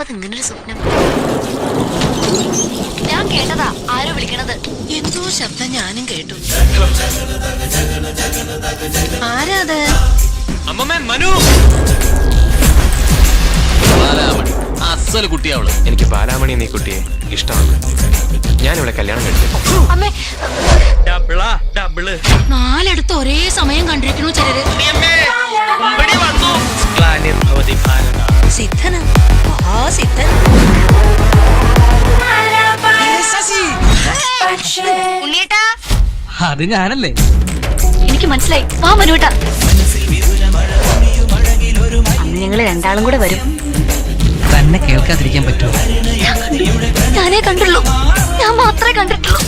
അതിങ്ങനൊരു സ്വപ്നം. ഞാൻ കേട്ടതാ ആരോ വിളിക്കണത്. എന്തോ ശബ്ദം ഞാനും കേട്ടു. ആരാ അത്? മനു. ബാലാമണി അസൽ കുട്ടിയാവള്. എനിക്ക് ബാലാമണി എന്നീ കുട്ടിയെ ഇഷ്ടമാണ്. ഞാൻ ഇവിടെ കല്യാണം കഴിച്ചു. അമ്മേ, നാലെടുത്ത് ഒരേ സമയം കണ്ടിരിക്കണു ചിലര്. സിദ്ധനാ? സിദ്ധൻ. ഉണ്ണിയേട്ടാ, അത് ഞാനല്ലേ? എനിക്ക് മനസ്സിലായി. വാ മനുവേട്ടാ. അന്ന് ഞങ്ങള് രണ്ടാളും കൂടെ വരും. തന്നെ കേൾക്കാതിരിക്കാൻ പറ്റുമോ? ഞാനേ കണ്ടുള്ളൂ. ഞാൻ മാത്രമേ കണ്ടിട്ടുള്ളൂ.